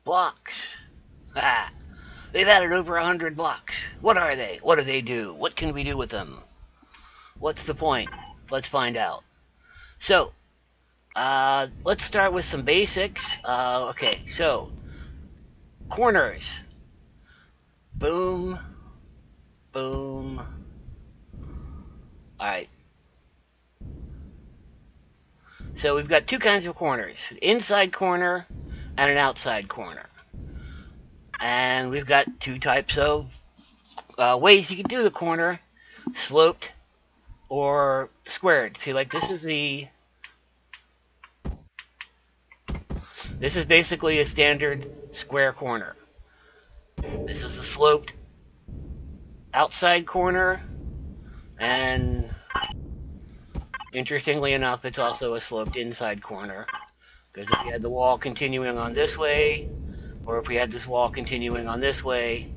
Blocks. Ah, they've added over 100 blocks. What are they? What do they do? What can we do with them? What's the point? Let's find out. So, let's start with some basics. Okay, so corners. Boom, boom. All right. So we've got two kinds of corners: inside corner and an outside corner. And we've got two types of ways you can do the corner: sloped or squared. See, like this is basically a standard square corner. This is a sloped outside corner, and interestingly enough, it's also a sloped inside corner. Because if you had the wall continuing on this way, or if we had this wall continuing on this way,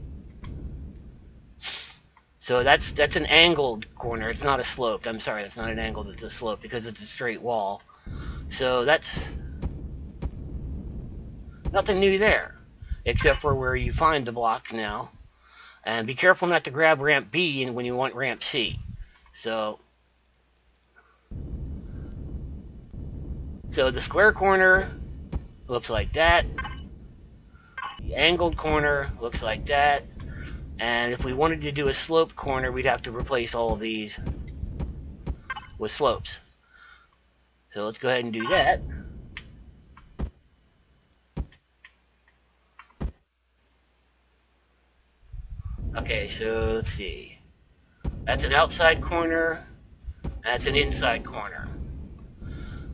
so that's an angled corner. It's not a sloped. I'm sorry, that's not an angled. It's a slope because it's a straight wall. So that's nothing new there, except for where you find the blocks now. And be careful not to grab ramp B when you want ramp C. So the square corner looks like that. The angled corner looks like that. And if we wanted to do a sloped corner, we'd have to replace all of these with slopes. So let's go ahead and do that. Okay, so let's see. That's an outside corner. That's an inside corner.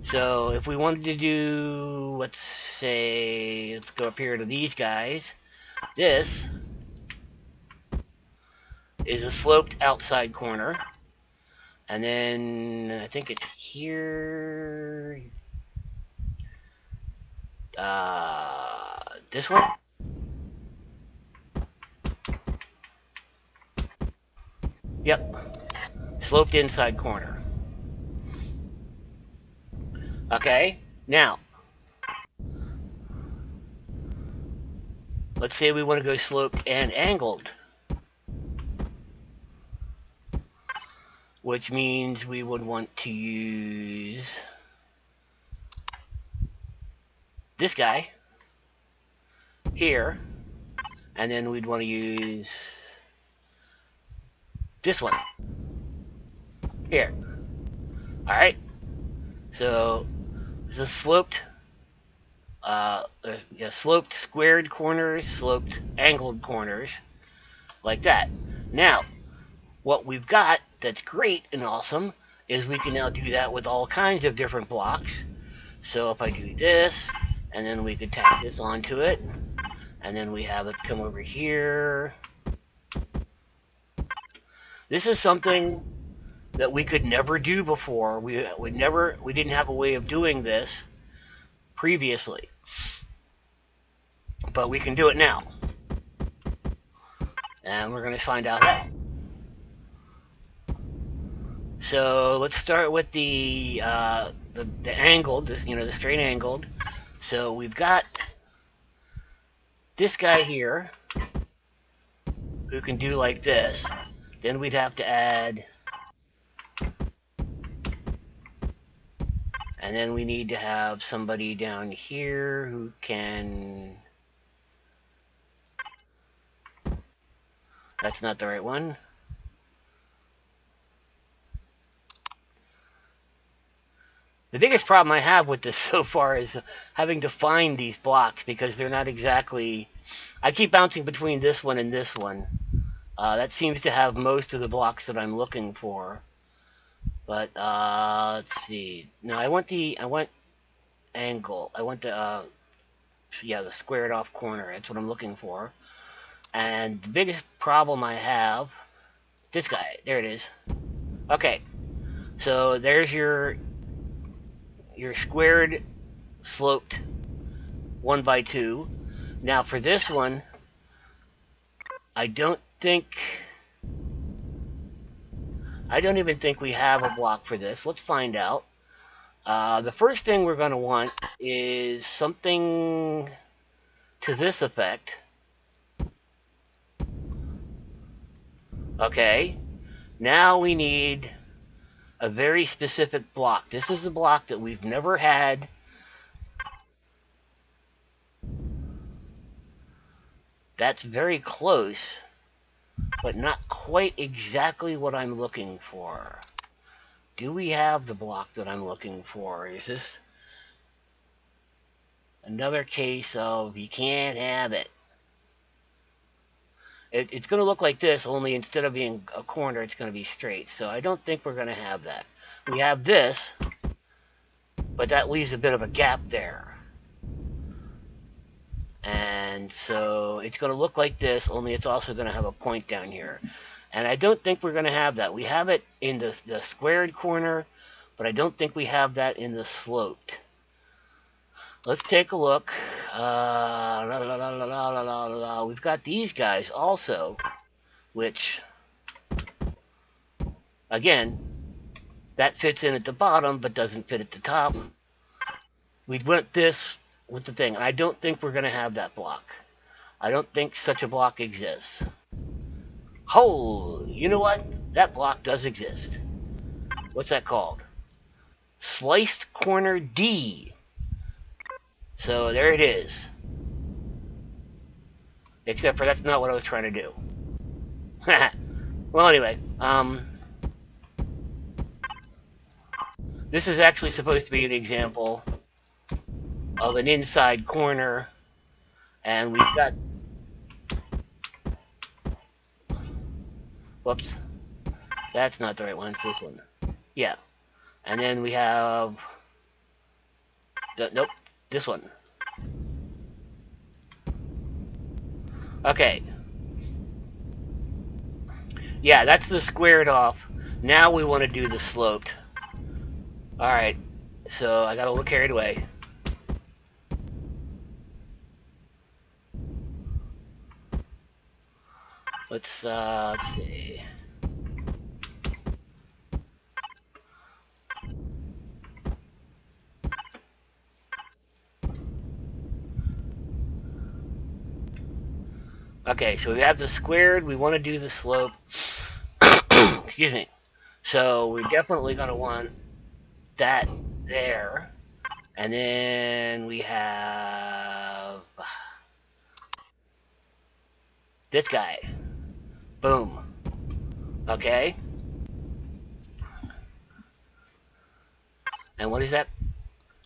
So if we wanted to do, let's go up here to these guys. This is a sloped outside corner. And then I think it's here. This one? Yep. Sloped inside corner. Okay, now, let's say we want to go sloped and angled, which means we would want to use this guy here, and then we'd want to use this one here. Alright, so the sloped sloped squared corners, sloped angled corners, like that. Now, what we've got that's great and awesome is we can now do that with all kinds of different blocks. So if I do this, and then we could tack this onto it, and then we have it come over here. This is something that we could never do before. We didn't have a way of doing this previously, but we can do it now, and we're going to find out how. So let's start with the angled, the straight angled. So we've got this guy here who can do like this. Then we'd have to add, and then we need to have somebody down here who can, that's not the right one. The biggest problem I have with this so far is having to find these blocks, because they're not exactly, I keep bouncing between this one and this one. That seems to have most of the blocks that I'm looking for. But let's see. No, I want angle. I want the squared off corner. That's what I'm looking for. And the biggest problem I have, this guy. There it is. Okay. So there's your squared sloped 1x2. Now for this one, I don't even think we have a block for this. Let's find out. The first thing we're going to want is something to this effect. Okay, now we need a very specific block. This is a block that we've never had. That's very close, but not quite exactly what I'm looking for. Do we have the block that I'm looking for? Is this another case of you can't have it? It's going to look like this, only instead of being a corner, it's going to be straight. So I don't think we're going to have that. We have this, but that leaves a bit of a gap there. And so it's going to look like this, only it's also going to have a point down here. And I don't think we're going to have that. We have it in the squared corner, but I don't think we have that in the sloped. Let's take a look. We've got these guys also, which, again, that fits in at the bottom, but doesn't fit at the top. We'd want this with the thing, and I don't think we're going to have that block. I don't think such a block exists. Oh, you know what? That block does exist. What's that called? Sliced corner D. So there it is. Except for that's not what I was trying to do. Well, anyway, this is actually supposed to be an example of an inside corner, and we've got, whoops, that's not the right one, it's this one. Yeah, and then we have, nope, this one. Okay. Yeah, that's the squared off. Now we want to do the sloped. Alright, so I got a little carried away. Let's see. Okay, so we have the squared, we want to do the slope. Excuse me. So we're definitely going to want that there. And then we have this guy. Boom. Okay. And what is that?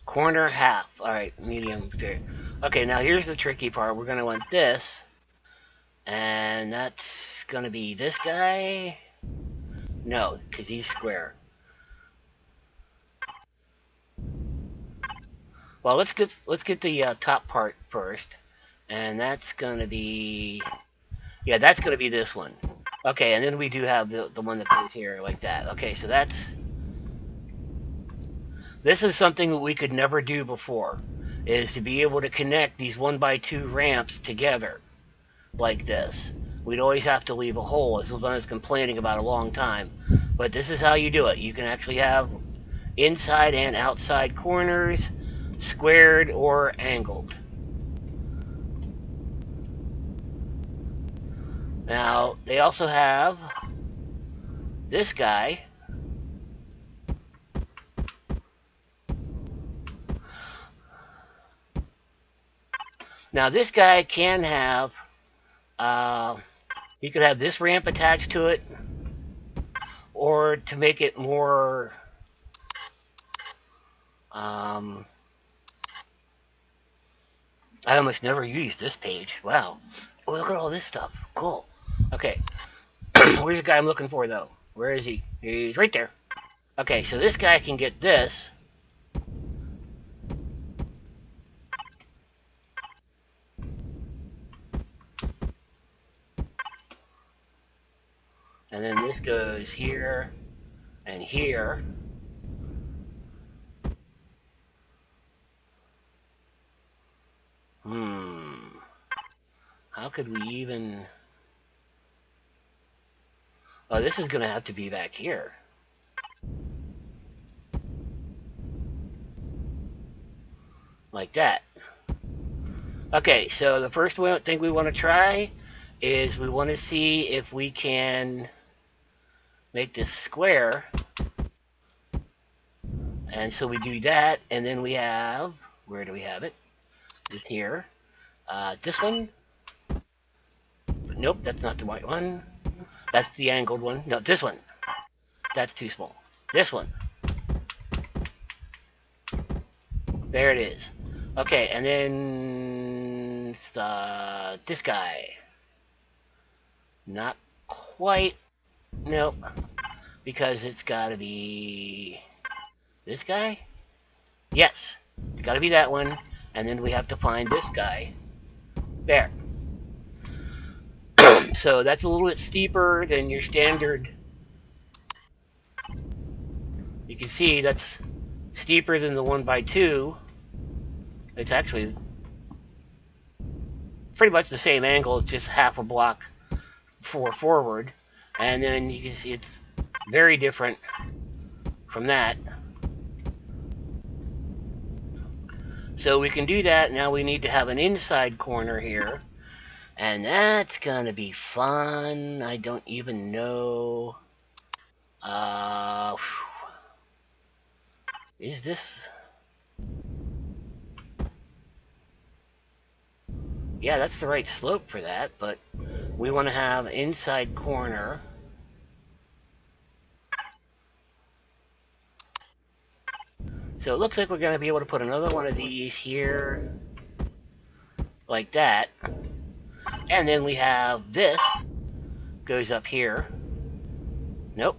Corner half. Alright, medium. Okay, now here's the tricky part. We're going to want this. And that's going to be this guy. No, because he's square. Well, let's get the top part first. And that's going to be... Yeah, that's going to be this one. Okay, and then we do have the one that goes here like that. Okay, so that's... This is something that we could never do before, is to be able to connect these 1x2 ramps together like this. We'd always have to leave a hole. This is what I was complaining about a long time. But this is how you do it. You can actually have inside and outside corners, squared or angled. Now, they also have this guy. Now, this guy can have, you could have this ramp attached to it, or to make it more, I almost never used this page. Wow. Oh, look at all this stuff. Cool. Okay. Where's the guy I'm looking for, though? Where is he? He's right there. Okay, so this guy can get this. And then this goes here and here. How could we even... Oh, this is going to have to be back here. Like that. Okay, so the first thing we want to try is we want to see if we can make this square. And so we do that, and then we have, where do we have it? It's here. This one. Nope, that's not the right one. That's the angled one. No, this one. That's too small. This one. There it is. Okay, and then this guy. Not quite. Nope. Because it's got to be this guy? Yes. It's got to be that one. And then we have to find this guy. There. So that's a little bit steeper than your standard. You can see that's steeper than the 1x2. It's actually pretty much the same angle, it's just half a block forward. And then you can see it's very different from that. So we can do that. Now we need to have an inside corner here. And that's gonna be fun. I don't even know. Is this? Yeah, that's the right slope for that, but we want to have inside corner. So it looks like we're going to be able to put another one of these here, like that. And then we have this, goes up here. Nope.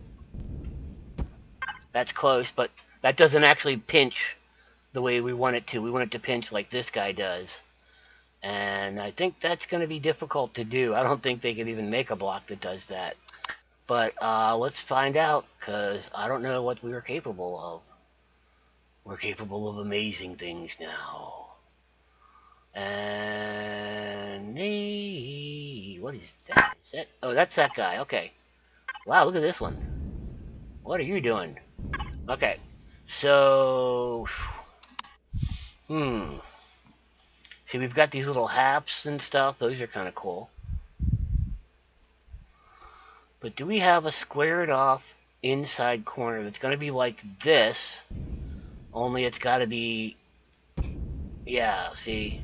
That's close, but that doesn't actually pinch the way we want it to. We want it to pinch like this guy does. And I think that's going to be difficult to do. I don't think they could even make a block that does that. But let's find out, because I don't know what we were capable of. We're capable of amazing things now. And what is that? Is that? Oh, that's that guy. Okay. Wow, look at this one. What are you doing? Okay. So, see, we've got these little halves and stuff. Those are kind of cool. But do we have a squared off inside corner that's going to be like this? Only it's got to be, yeah, see.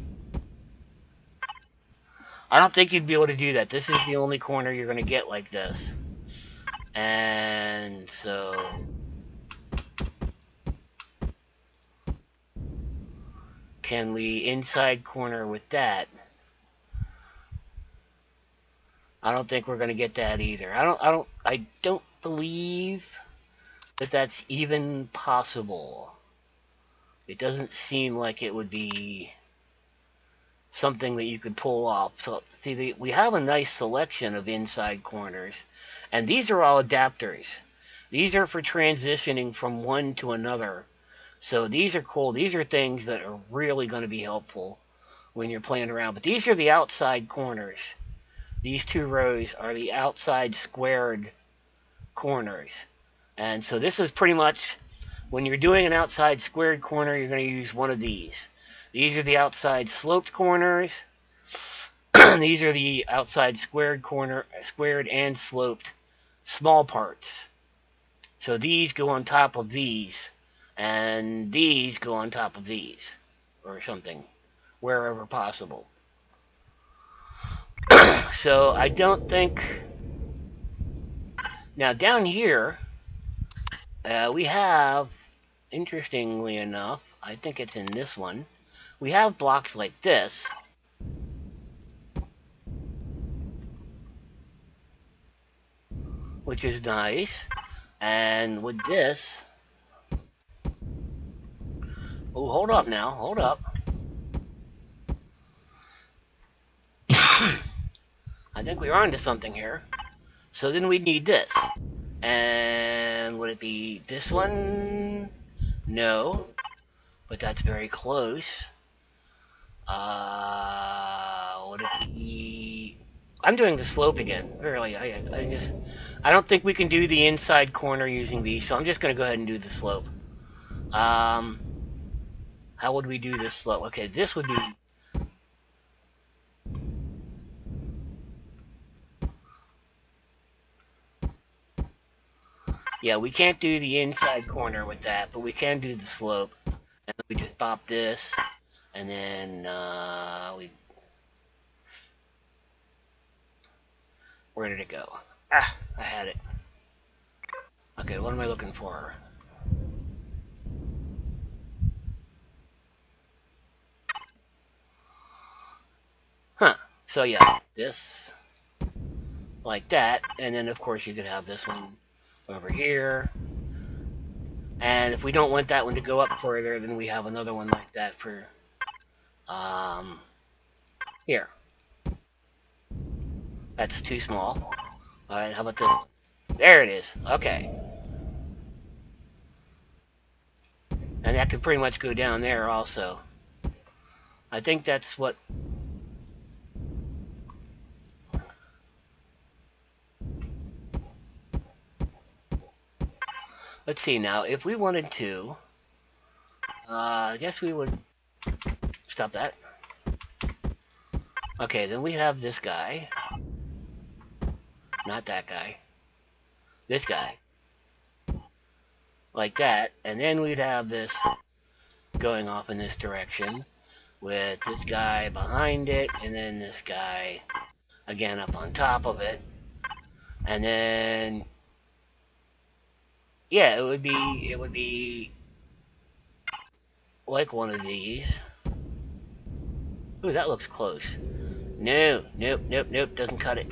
I don't think you'd be able to do that. This is the only corner you're going to get like this. And so, can we inside corner with that? I don't think we're going to get that either. I don't believe that that's even possible. It doesn't seem like it would be something that you could pull off. So, see, we have a nice selection of inside corners, and these are all adapters. These are for transitioning from one to another. So these are cool. These are things that are really going to be helpful when you're playing around. But these are the outside corners. These two rows are the outside squared corners. And so this is pretty much, when you're doing an outside squared corner, you're going to use one of these. These are the outside sloped corners. These are the outside squared and sloped small parts. So these go on top of these, and these go on top of these, or something, wherever possible. So I don't think... Now down here, we have, interestingly enough, I think it's in this one, we have blocks like this. Which is nice. And with this... Oh, hold up now. Hold up. I think we're onto something here. So then we'd need this. And would it be this one? No. But that's very close. Would it be... I'm doing the slope again. Really, I don't think we can do the inside corner using these, so I'm just going to go ahead and do the slope. How would we do this slope? Okay, this would be... Yeah, we can't do the inside corner with that, but we can do the slope. And then we just pop this, and then where did it go? Ah, I had it. Okay, what am I looking for? Huh. So yeah, this, like that, and then of course you could have this one over here. And if we don't want that one to go up further, then we have another one like that for, um, here. That's too small. Alright, how about this? There it is. Okay. And that could pretty much go down there also. I think that's what... Let's see now, if we wanted to... I guess we would... Stop that. Okay, then we have this guy. Not that guy. This guy. Like that. And then we'd have this going off in this direction. With this guy behind it. And then this guy, again, up on top of it. And then... Yeah, it would be... like one of these. Ooh, that looks close. No, nope, nope, nope, doesn't cut it.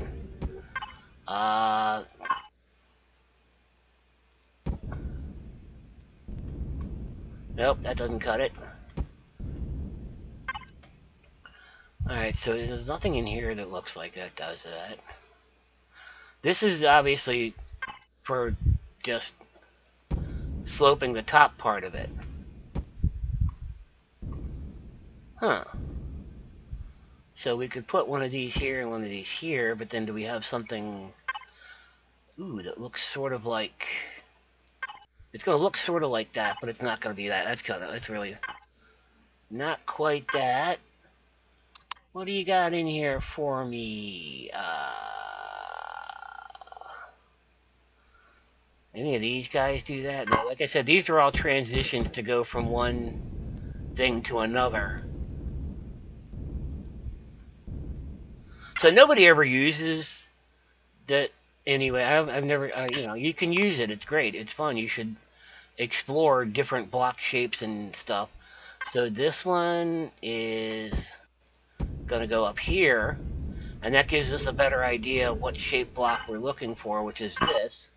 Nope, that doesn't cut it. Alright, so there's nothing in here that looks like that does that. This is obviously for just sloping the top part of it. Huh. So we could put one of these here and one of these here, but then do we have something... Ooh, that looks sort of like... It's going to look sort of like that, but it's not going to be that. That's really... Not quite that. What do you got in here for me? Any of these guys do that? No, like I said, these are all transitions to go from one thing to another. So nobody ever uses that anyway. I've never, you know, you can use it. It's great. It's fun. You should explore different block shapes and stuff. So this one is going to go up here, and that gives us a better idea of what shape block we're looking for, which is this.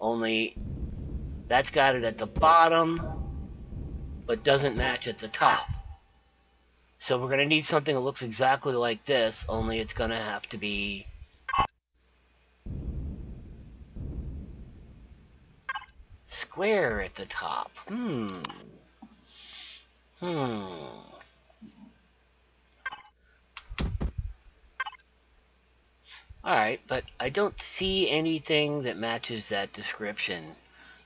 Only that's got it at the bottom, but doesn't match at the top. So we're going to need something that looks exactly like this, only it's going to have to be square at the top. Alright, but I don't see anything that matches that description.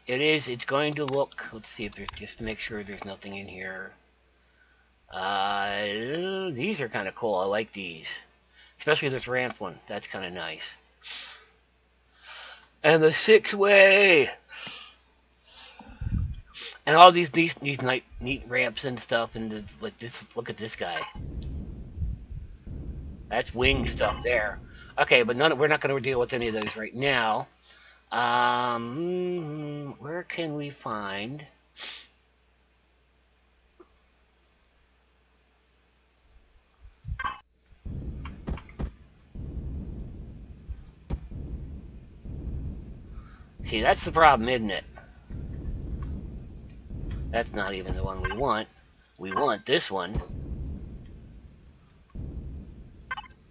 It's going to look, let's see if there's, just to make sure there's nothing in here. These are kind of cool. I like these. Especially this ramp one. That's kind of nice. And the 6-way! And all these neat ramps and stuff, and like this, look at this guy. That's wing stuff there. Okay, but we're not going to deal with any of those right now. Where can we find... See, that's the problem, isn't it? That's not even the one we want. We want this one.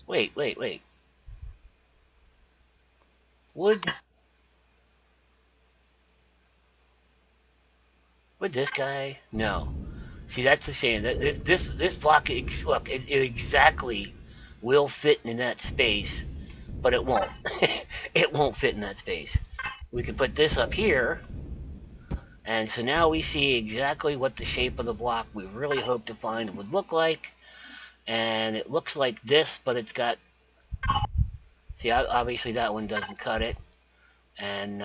Wait. Would this guy? No. See, that's the shame. This block, look, it exactly will fit in that space, but it won't. It won't fit in that space. We can put this up here, and so now we see exactly what the shape of the block we really hope to find would look like. And it looks like this, but it's got... See, obviously that one doesn't cut it. And,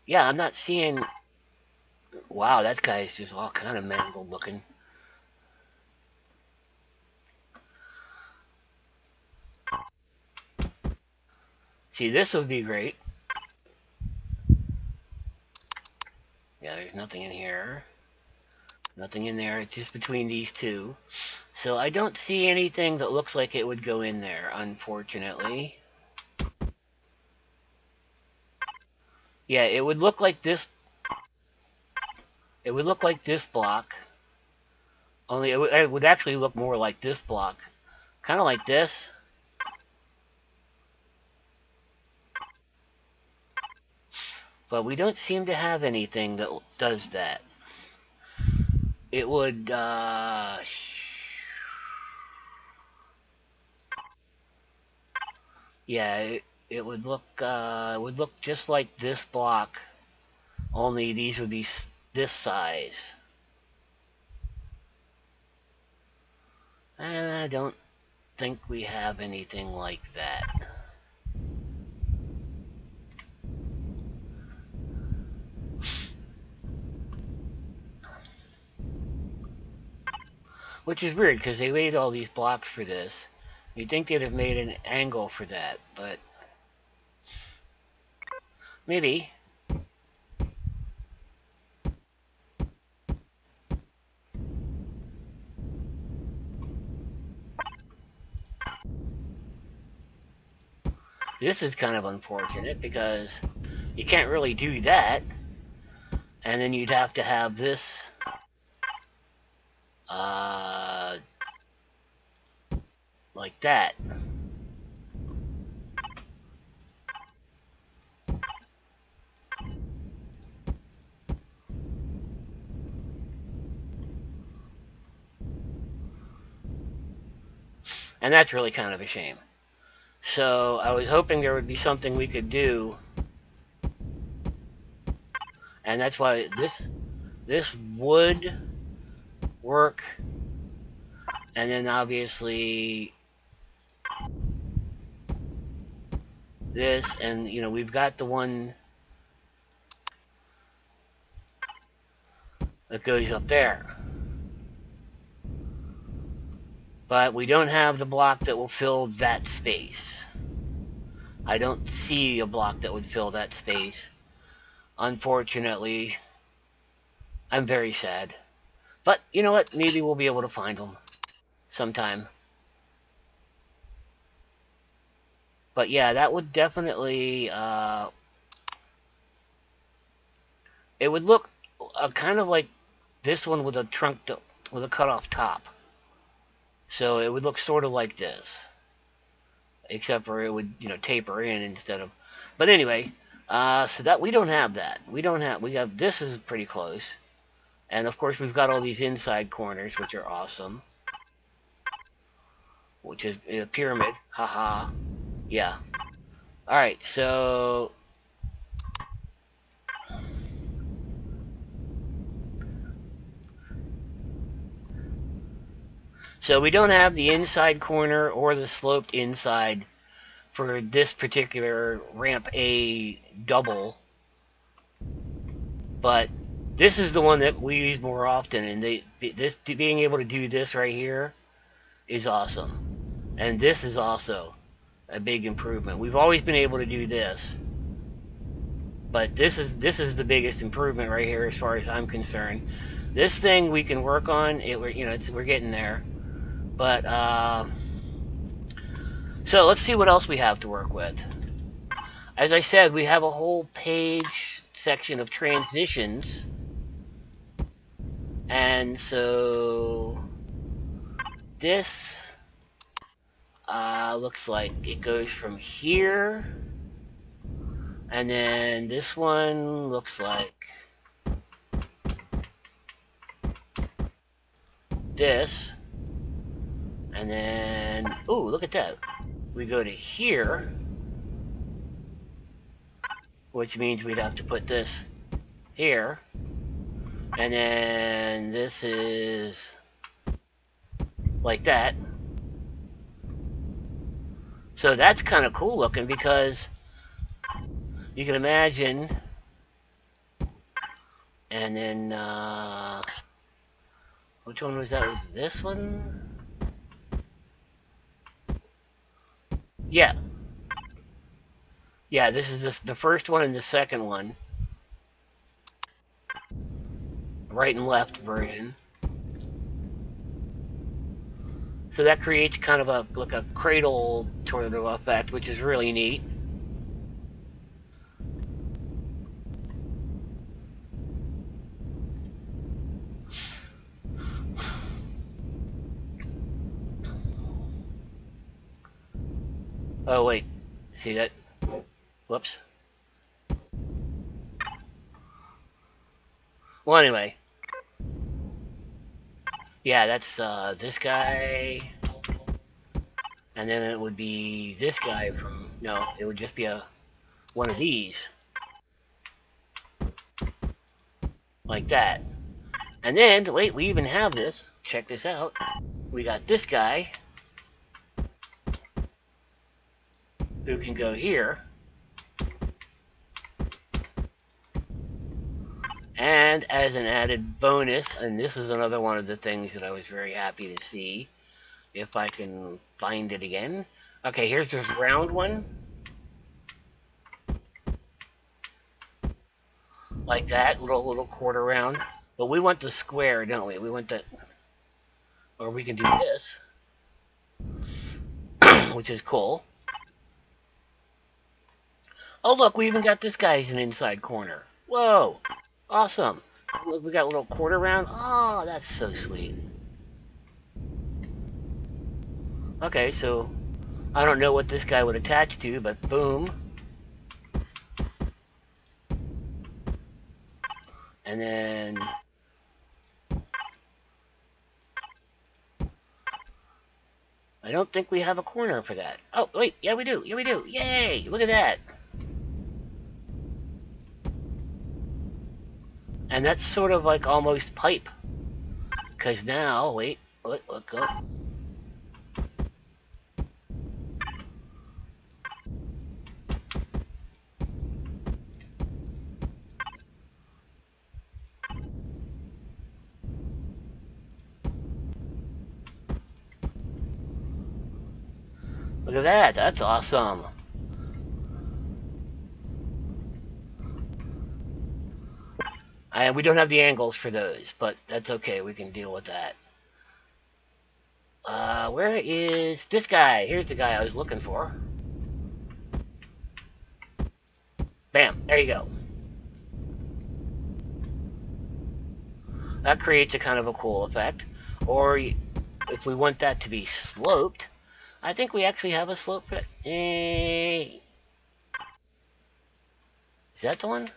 Yeah, I'm not seeing. Wow, that guy's just all kind of mangled looking. See, this would be great. Yeah, there's nothing in here. Nothing in there. It's just between these two. So I don't see anything that looks like it would go in there, unfortunately. Yeah, it would look like this. It would look like this block. Only it would actually look more like this block. Kind of like this. But we don't seem to have anything that does that. It would, yeah, it would look just like this block, only these would be this size. And I don't think we have anything like that. Which is weird, because they made all these blocks for this. You'd think they'd have made an angle for that, but maybe. This is kind of unfortunate, because you can't really do that. And then you'd have to have this, uh, like that. And that's really kind of a shame. So I was hoping there would be something we could do, and that's why this would work. And then obviously this, and you know, we've got the one that goes up there. But we don't have the block that will fill that space. I don't see a block that would fill that space. Unfortunately, I'm very sad. But you know what? Maybe we'll be able to find them sometime. But yeah, that would definitely, it would look kind of like this one with a with a cut off top. So it would look sort of like this, except for it would, you know, taper in instead of. But anyway, so that we don't have that. We have this is pretty close, and of course we've got all these inside corners which are awesome, which is a pyramid. Haha. Yeah. All right. So we don't have the inside corner or the sloped inside for this particular ramp A double, but this is the one that we use more often, and this being able to do this right here is awesome, and this is also a big improvement. We've always been able to do this, but this is the biggest improvement right here as far as I'm concerned. This thing we can work on. We're getting there, but so let's see what else we have to work with. As I said, we have a whole page section of transitions, and so this looks like it goes from here, and then this one looks like this, and then, ooh, look at that. We go to here, which means we'd have to put this here, and then this is like that. So that's kind of cool looking, because you can imagine And then, which one was that? Was this one? Yeah. Yeah, this is the first one and the second one. Right and left version. So that creates kind of a like a cradle tornado effect, which is really neat. Oh wait, see that? Whoops. Well, anyway, yeah, that's this guy, and then it would be this guy from. No, it would just be a one of these, like that. And then, wait, we even have this. Check this out. We got this guy who can go here. And as an added bonus, and this is another one of the things that I was very happy to see, if I can find it again. Okay, here's this round one. Like that, little quarter round. But we want the square, don't we? We want that, or we can do this, which is cool. Oh look, we even got this guy as an inside corner. Whoa, awesome. Look, we got a little quarter round. Oh, that's so sweet. Okay, so I don't know what this guy would attach to, but boom. And then I don't think we have a corner for that. Oh, wait, yeah we do. Yeah we do. Yay! Look at that. And that's sort of like almost pipe. Because now, wait, look up. Look at that, that's awesome. And we don't have the angles for those, but that's okay, we can deal with that. Where is this guy? Here's the guy I was looking for. Bam, there you go. That creates a kind of a cool effect. Or if we want that to be sloped, I think we actually have a slope for it. Is that the one?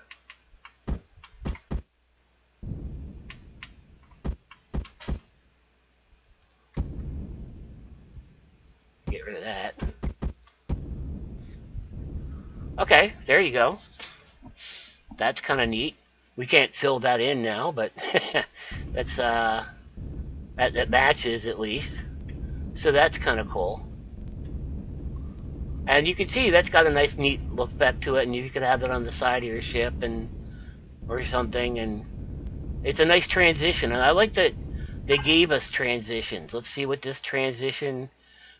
Get rid of that. Okay, there you go. That's kind of neat. We can't fill that in now, but that's that matches at least. So that's kind of cool. And you can see that's got a nice, neat look back to it, and you could have it on the side of your ship and or something, and it's a nice transition. And I like that they gave us transitions. Let's see what this transition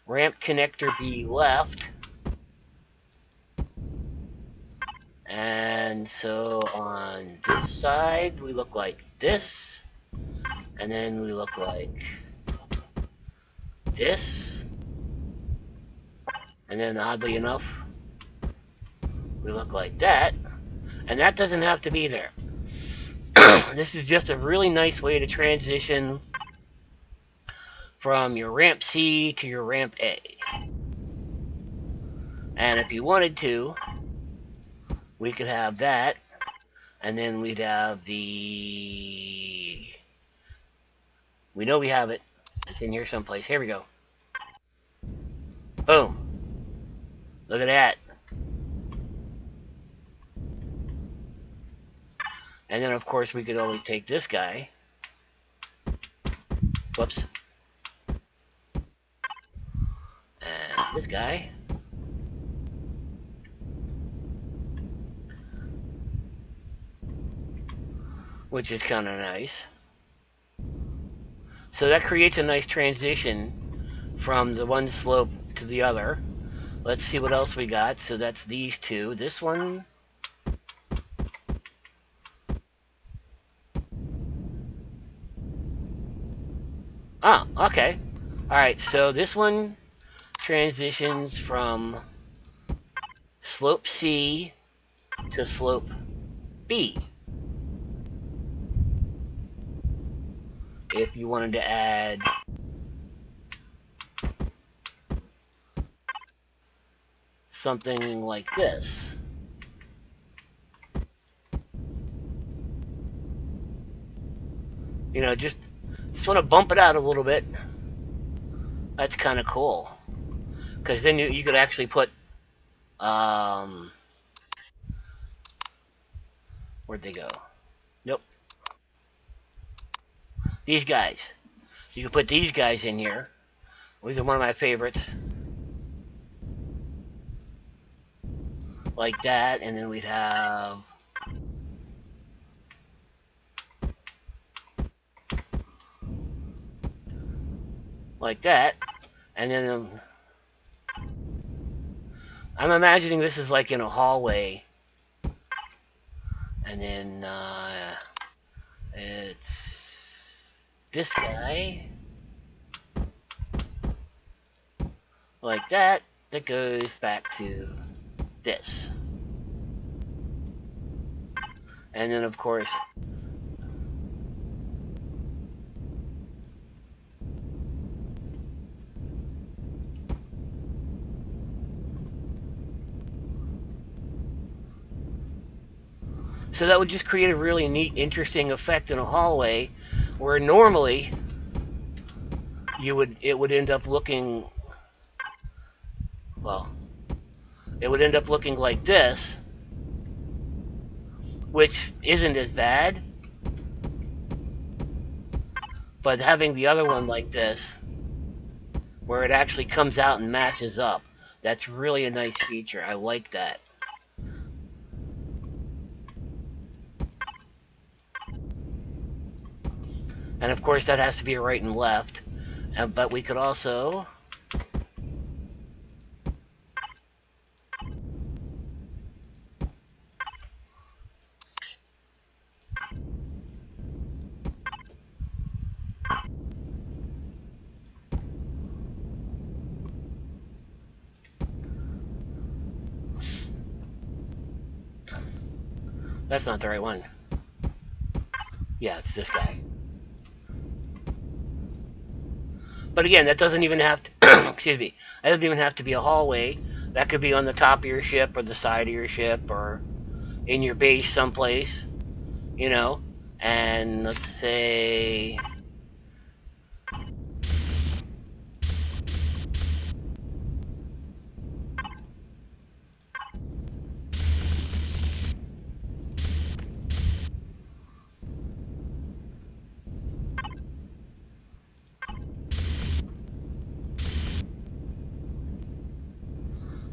ramp connector be left. And so on this side, we look like this. And then we look like this. And then oddly enough, we look like that. And that doesn't have to be there. This is just a really nice way to transition from your ramp C to your ramp A. And if you wanted to, we could have that, and then we'd have the... We know we have it. It's in here someplace. Here we go. Boom. Look at that. And then, of course, we could always take this guy. Whoops. And this guy. which is kind of nice. So that creates a nice transition from the one slope to the other. Let's see what else we got. So that's these two. This one. Ah, okay. Alright, so this one transitions from slope C to slope B. If you wanted to add something like this. You know, just want to bump it out a little bit. That's kind of cool. Because then you could actually put, where'd they go? Nope. These guys. You could put these guys in here. These are one of my favorites. Like that, and then we'd have like that, and then I'm imagining this is like in a hallway, and then it's this guy like that that goes back to this, and then of course so that would just create a really neat, interesting effect in a hallway, where normally it would end up looking, well, it would end up looking like this, which isn't as bad, but having the other one like this, where it actually comes out and matches up, that's really a nice feature. I like that. And of course that has to be a right and left, but we could also that's not the right one. Yeah, it's this guy. But again, that doesn't even have to, excuse me, that doesn't even have to be a hallway. That could be on the top of your ship, or the side of your ship, or in your base someplace, you know. And let's say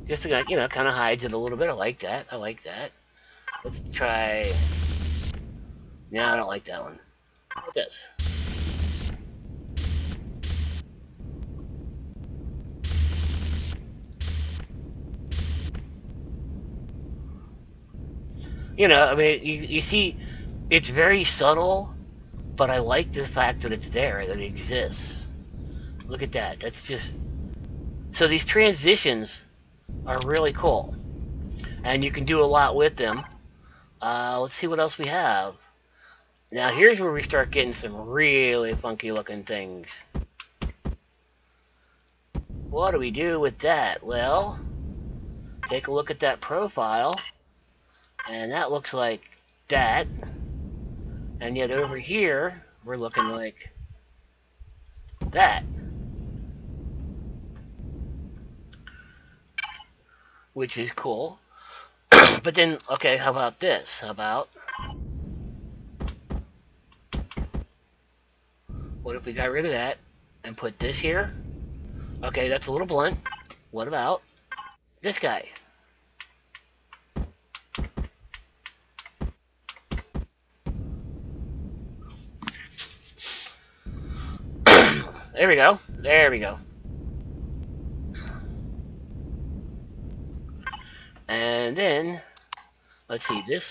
just to, you know, kind of hides it a little bit. I like that. I like that. Let's try. No, I don't like that one. What's this? You know, I mean, you see, it's very subtle, but I like the fact that it's there, that it exists. Look at that. That's just... So these transitions are really cool. And you can do a lot with them. Let's see what else we have. Now here's where we start getting some really funky looking things. What do we do with that? Well, take a look at that profile. And that looks like that. And yet over here, we're looking like that. Which is cool. But then, okay, how about this? How about... What if we got rid of that and put this here? Okay, that's a little blunt. What about this guy? There we go. There we go. And then, let's see, this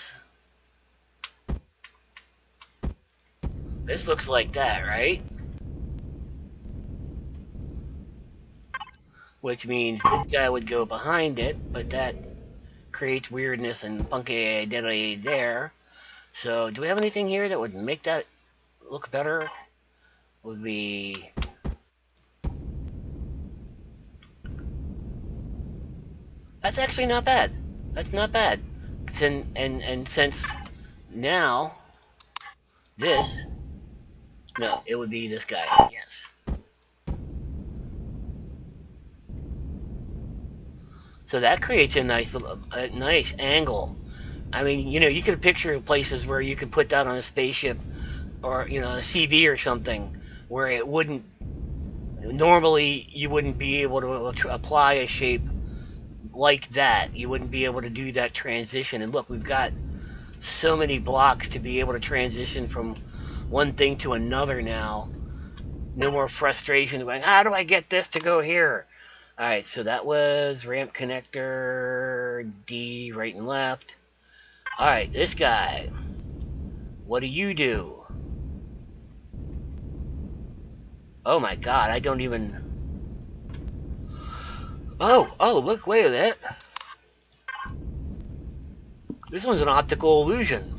looks like that, right? Which means this guy would go behind it, but that creates weirdness and funky identity there. So, do we have anything here that would make that look better? Would be... That's actually not bad. That's not bad. And since now, this... No, it would be this guy, yes. So that creates a nice angle. I mean, you know, you could picture places where you could put that on a spaceship or, you know, a CB or something where it wouldn't, normally you wouldn't be able to apply a shape like that. You wouldn't be able to do that transition. And look, we've got so many blocks to be able to transition from one thing to another now. No more frustration going, how do I get this to go here? Alright, so that was ramp connector, D, right and left. Alright, this guy. What do you do? Oh my god, I don't even... Oh, look, wait a minute. This one's an optical illusion.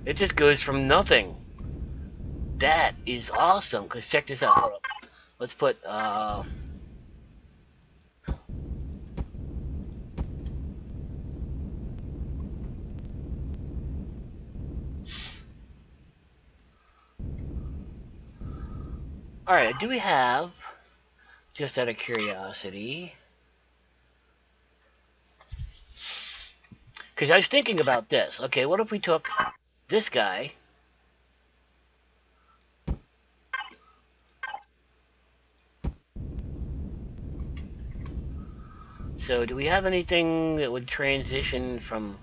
It just goes from nothing. That is awesome, because check this out. Hold up. Let's put, Alright, do we have, just out of curiosity, because I was thinking about this. Okay, what if we took this guy, so do we have anything that would transition from...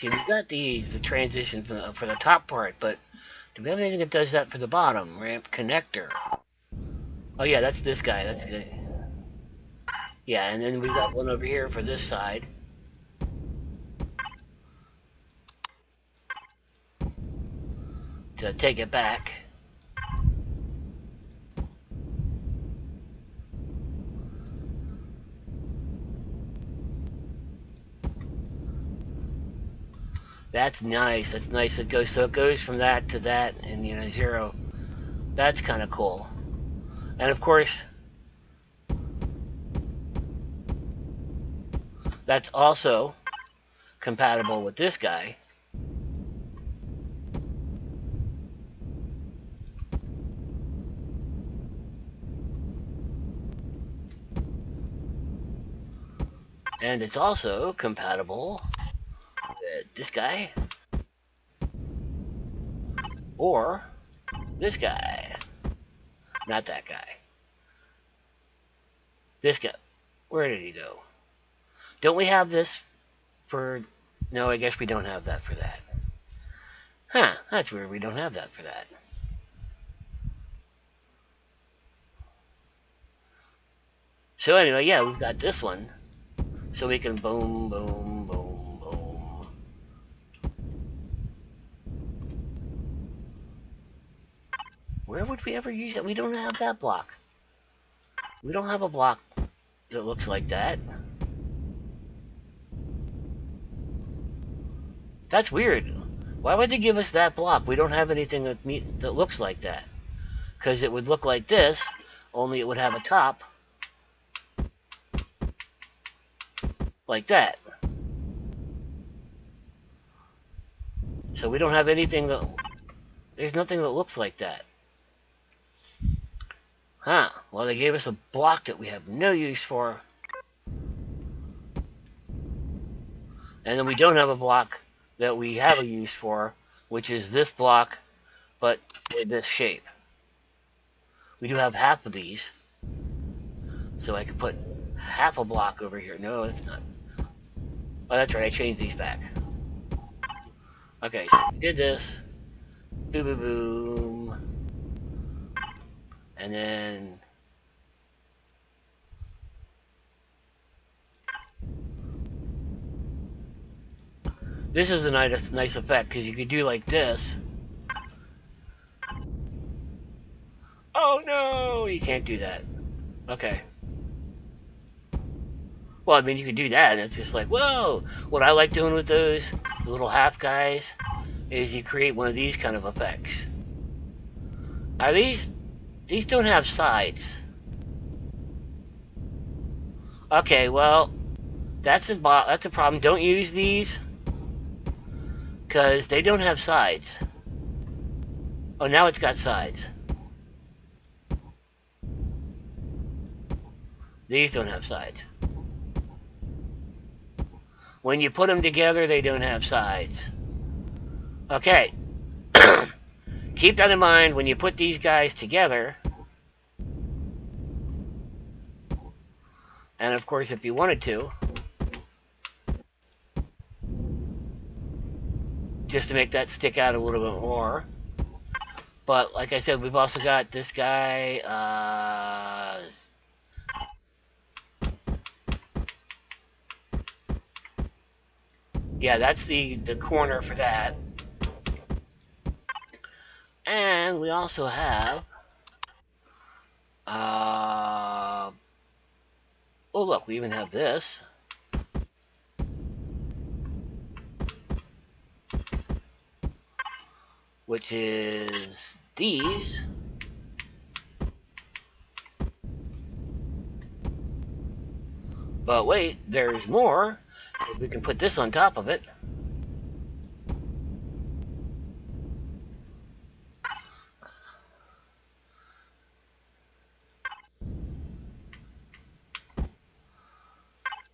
See, we've got the transition for the top part, but do we have anything that does that for the bottom? Ramp connector. Oh yeah, that's this guy. That's good. Yeah, and then we've got one over here for this side. To take it back. That's nice. That's nice. It goes from that to that, and you know, zero. That's kind of cool. And of course, that's also compatible with this guy. And it's also compatible with this guy. Or this guy. Not that guy. This guy. Where did he go? Don't we have this for... No, I guess we don't have that for that. Huh, that's weird. We don't have that for that. So anyway, yeah, we've got this one. So we can boom, boom, boom, boom. Where would we ever use it? We don't have that block. We don't have a block that looks like that. That's weird. Why would they give us that block? We don't have anything that looks like that. Because it would look like this, only it would have a top. Like that. So we don't have anything that... There's nothing that looks like that. Huh. Well, they gave us a block that we have no use for. And then we don't have a block that we have a use for, which is this block, but with this shape. We do have half of these. So I could put half a block over here. No, it's not. Oh, that's right, I changed these back. Okay, so we did this. Boom, boom, boom. And then... This is a nice effect, because you could do like this. Oh no! You can't do that. Okay. Well, I mean, you could do that, and it's just like, whoa! What I like doing with those little half guys is you create one of these kind of effects. Are these don't have sides. Okay, well, that's a problem. Don't use these, because they don't have sides. Oh, now it's got sides. These don't have sides. When you put them together, they don't have sides. Okay. Keep that in mind when you put these guys together. And of course, if you wanted to, just to make that stick out a little bit more. But like I said, we've also got this guy. Yeah, that's the corner for that. And we also have... oh look, we even have this. Which is these. But wait, there's more. Because we can put this on top of it.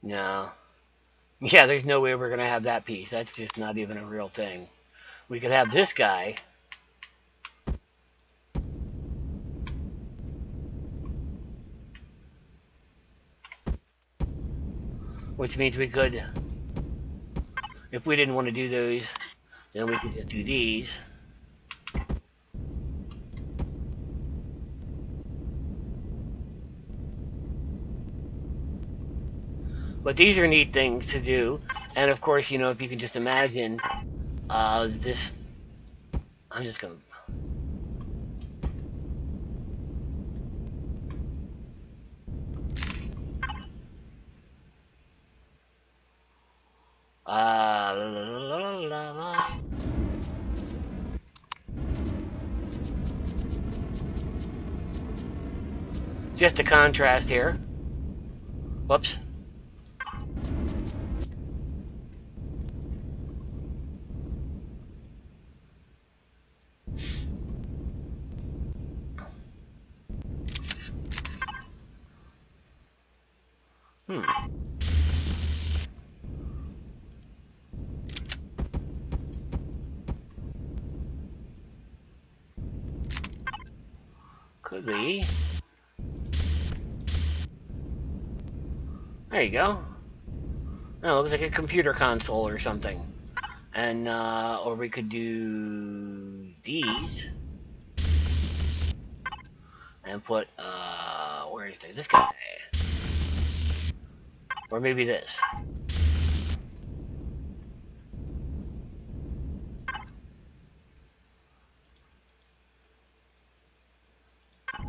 No. Yeah, there's no way we're going to have that piece. That's just not even a real thing. We could have this guy. Which means we could, if we didn't want to do those, then we could just do these. But these are neat things to do. And of course, you know, if you can just imagine this, I'm just going to... just a contrast here. Whoops. Could be. There you go. Oh, it looks like a computer console or something. And, or we could do these. And put, where is this guy? Or maybe this.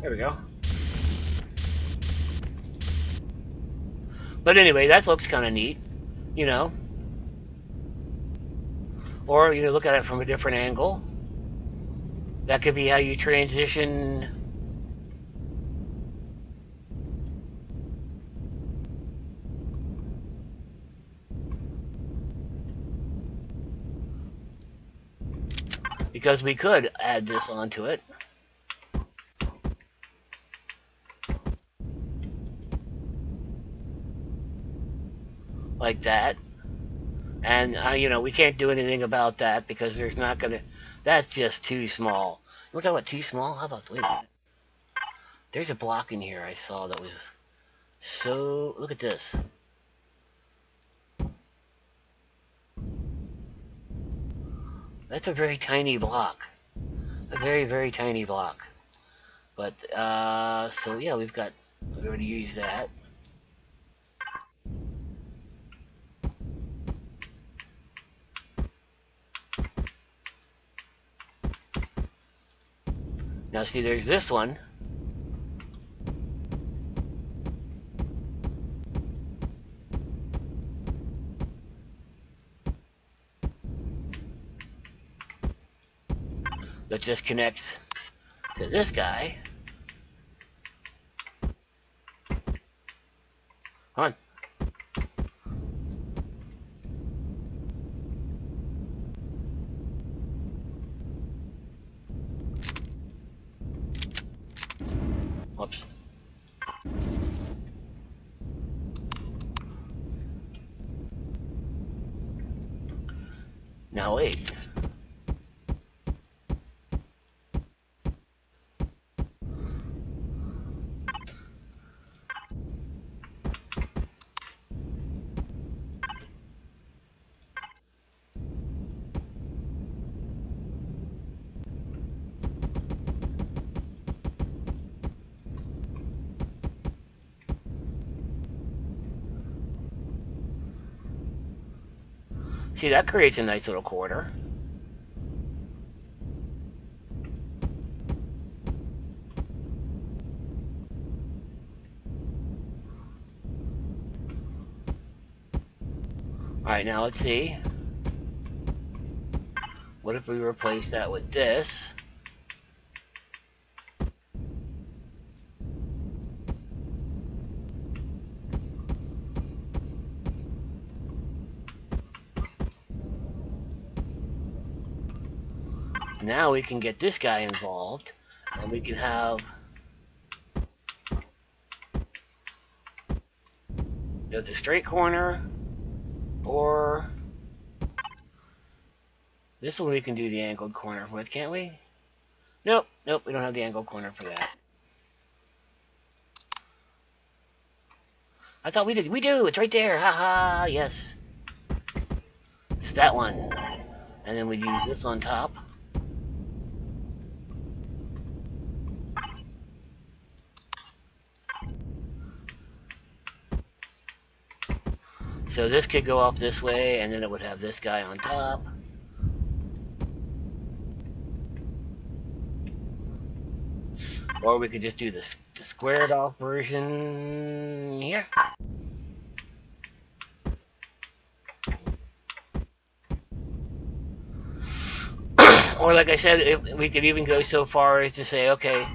There we go. But anyway, that looks kind of neat, you know. Or, you know, look at it from a different angle. That could be how you transition. Because we could add this onto it. Like that. And, you know, we can't do anything about that because there's not going to... That's just too small. You want to talk about too small? How about... Wait a minute. There's a block in here I saw that was... So... Look at this. That's a very tiny block. A very, very tiny block. But, so yeah, we've already used that. Now see, there's this one. That just connects to this guy. Come on. Whoops. Now wait. See, that creates a nice little corner. Alright, now let's see. What if we replace that with this? Now we can get this guy involved, and we can have the straight corner, or this one we can do the angled corner with, can't we? Nope, nope, we don't have the angled corner for that. I thought we did. We do! It's right there! Haha, yes. It's that one. And then we use this on top. So this could go off this way, and then it would have this guy on top. Or we could just do the squared off version here. Or like I said, we could even go so far as to say, okay,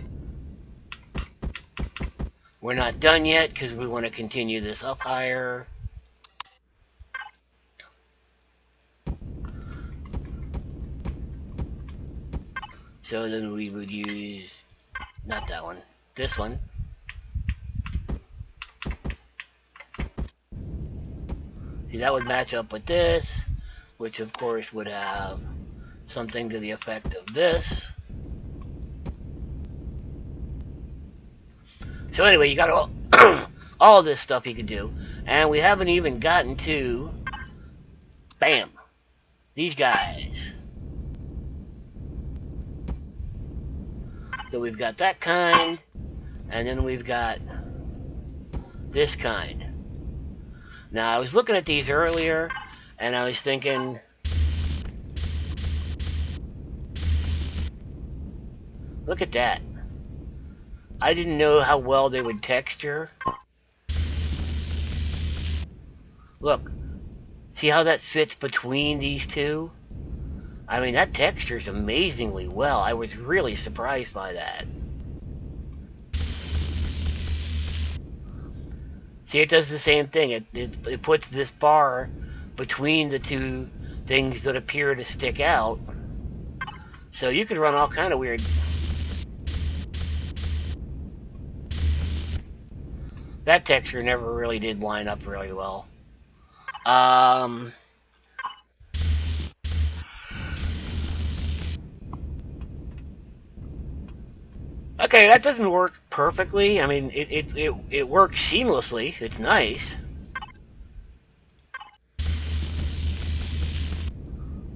we're not done yet because we want to continue this up higher. So then we would use, not that one, this one. See, that would match up with this, which of course would have something to the effect of this. So anyway, you got all this stuff you could do. And we haven't even gotten to, bam, these guys. So we've got that kind, and then we've got this kind. Now, I was looking at these earlier, and I was thinking, look at that. I didn't know how well they would texture. Look, see how that fits between these two? I mean, that textures amazingly well. I was really surprised by that. See, it does the same thing. It puts this bar between the two things that appear to stick out. So you could run all kind of weird. That texture never really did line up really well. Okay, that doesn't work perfectly. I mean, it works seamlessly. It's nice.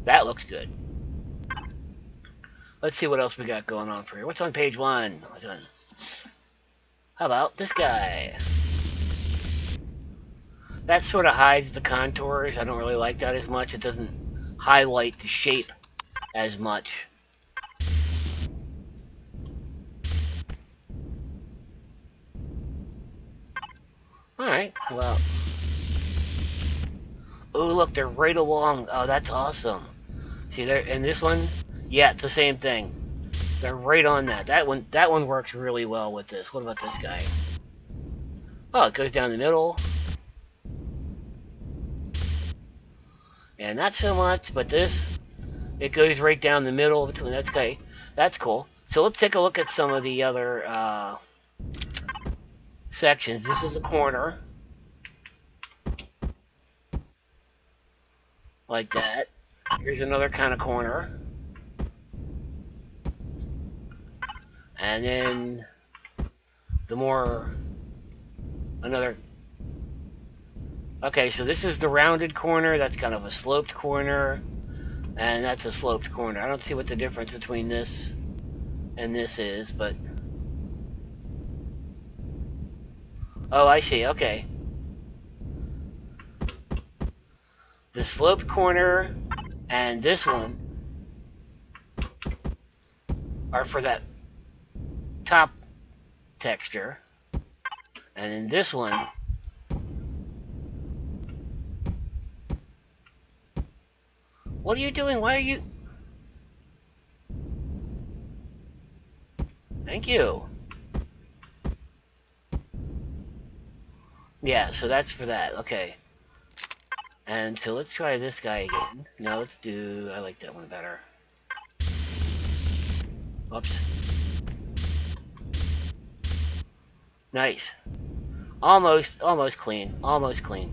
That looks good. Let's see what else we got going on for here. What's on page 1? How about this guy? That sort of hides the contours. I don't really like that as much. It doesn't highlight the shape as much. Alright, well. Oh, look, they're right along. Oh, that's awesome. See there, and this one? Yeah, it's the same thing. They're right on that. That one works really well with this. What about this guy? Oh, it goes down the middle. And not so much, but this, it goes right down the middle between that guy. That's cool. So let's take a look at some of the other sections. This is a corner. Like that. Here's another kind of corner. And then another. Okay, so this is the rounded corner. That's kind of a sloped corner. And that's a sloped corner. I don't see what the difference between this and this is, but... Oh, I see. Okay. The sloped corner and this one are for that top texture. And then this one... What are you doing? Why are you... Thank you. Yeah, so that's for that. Okay. And so let's try this guy again. No, let's do... I like that one better. Oops. Nice. Almost clean. Almost clean.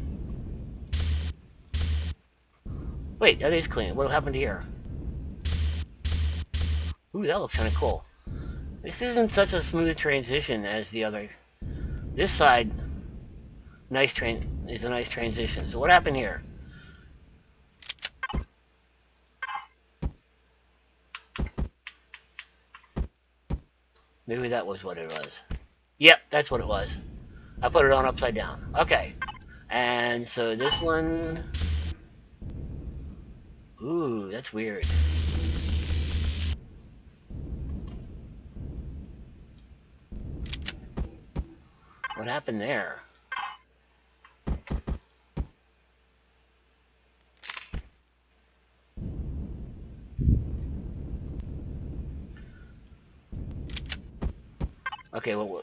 Wait, that is clean. What happened here? Ooh, that looks kind of cool. This isn't such a smooth transition as the other. This side, is a nice transition. So what happened here? Maybe that was what it was. Yep, that's what it was. I put it on upside down. Okay. And so this one... Ooh, that's weird. What happened there? Okay, well...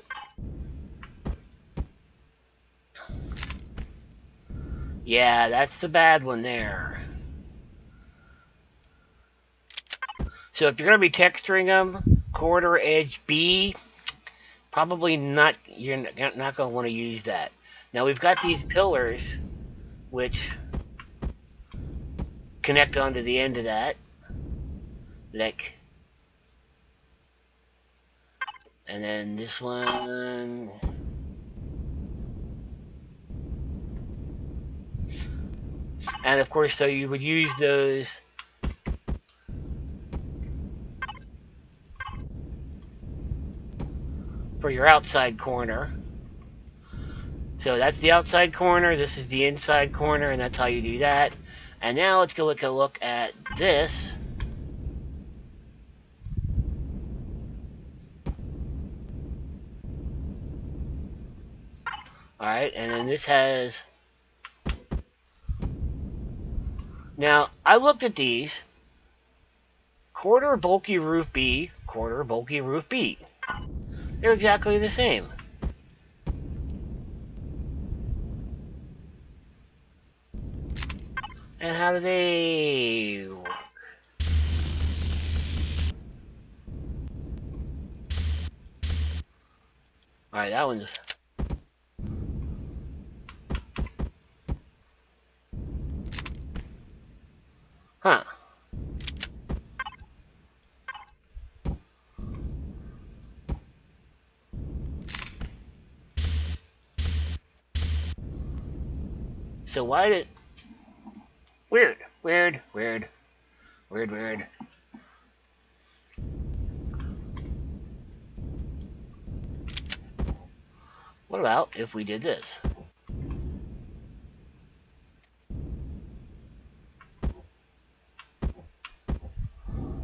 Yeah, that's the bad one there. So if you're going to be texturing them, quarter edge B, probably not, you're not going to want to use that. Now we've got these pillars, which connect onto the end of that. Like, and then this one. And of course, so you would use those for your outside corner. So that's the outside corner, this is the inside corner, and that's how you do that. And now let's go take a look at this. Alright, and then this has... Now, I looked at these. Quarter bulky roof B, quarter bulky roof B. They're exactly the same. And how do they work? Alright, that one's... Huh. So why did... Weird. What about if we did this?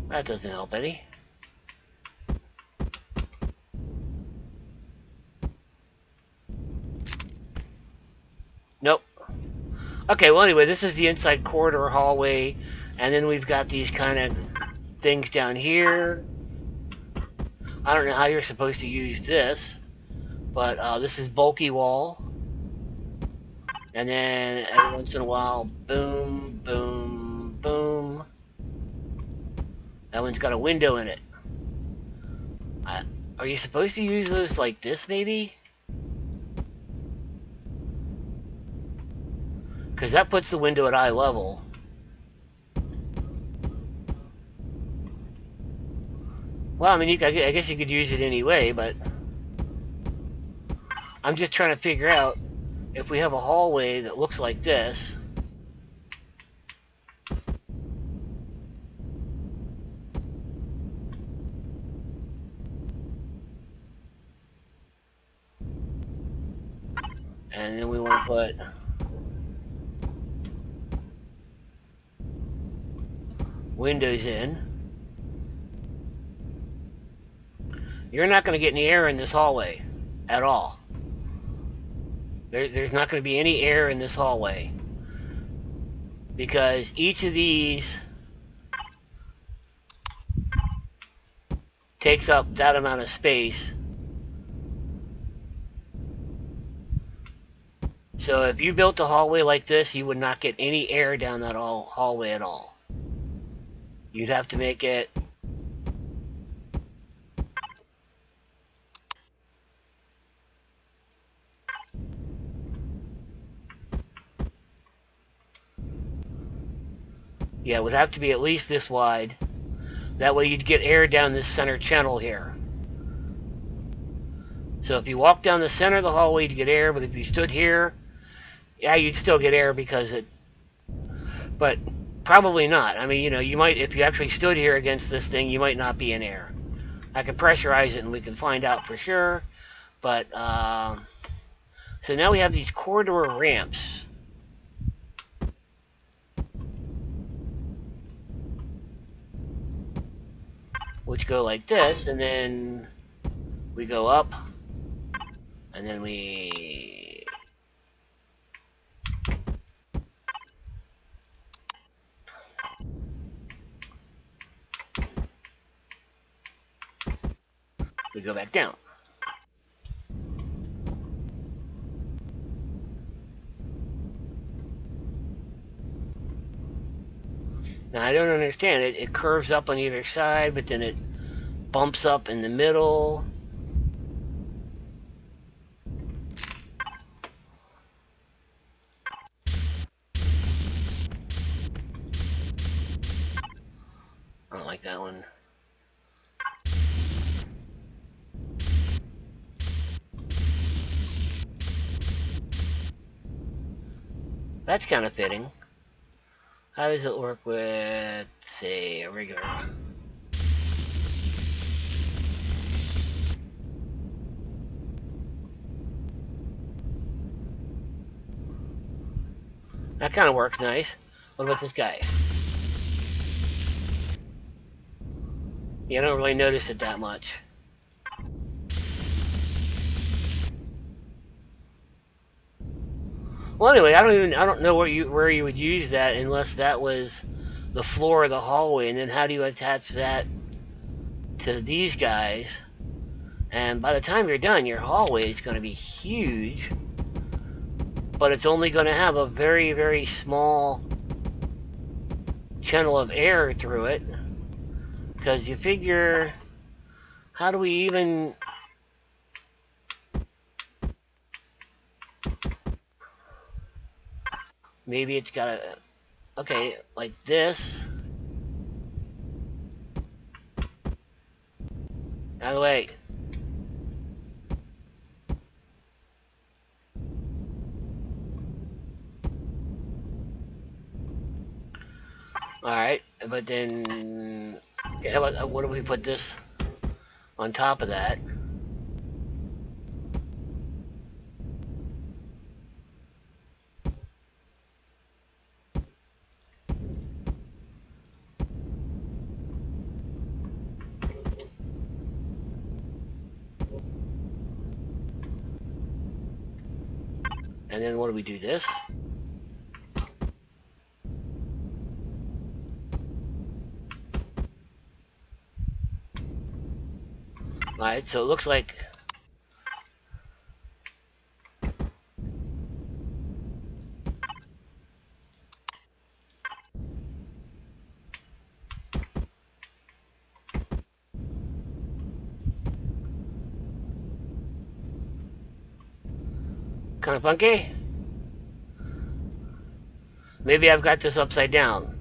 That doesn't help any. Nope. Okay, well anyway, this is the inside corridor hallway, and then we've got these kind of things down here. I don't know how you're supposed to use this, but this is bulky wall. And then every once in a while, boom, boom, boom. That one's got a window in it. Are you supposed to use those like this, maybe? Because that puts the window at eye level. Well, I mean, I guess you could use it anyway, but I'm just trying to figure out if we have a hallway that looks like this. And then we want to put windows in. You're not going to get any air in this hallway at all. There's not going to be any air in this hallway because each of these takes up that amount of space. So if you built a hallway like this, you would not get any air down that hallway at all. You'd have to make it it would have to be at least this wide. That way you'd get air down this center channel here. So if you walk down the center of the hallway, you'd get air, but if you stood here, yeah, you'd still get air because it... But probably not. I mean, you know, you might, if you actually stood here against this thing, you might not be in air. I can pressurize it and we can find out for sure. But, so now we have these corridor ramps. Which go like this, and then we go up, and then we go back down. Now I don't understand it. It curves up on either side, but then it bumps up in the middle. I don't like that one. That's kind of fitting. How does it work with, say, a regular? That kind of works nice. What about this guy? Yeah, I don't really notice it that much. Well, anyway, I don't know where you would use that unless that was the floor of the hallway, and then how do you attach that to these guys? And by the time you're done, your hallway is going to be huge, but it's only going to have a very, very small channel of air through it, because you figure, how do we even... Maybe it's got a... Okay, like this. Out of the way. Alright, but then... Okay, how about, what if we put this on top of that? And then what do we do this? Alright, so it looks like... kind of funky? Maybe I've got this upside down.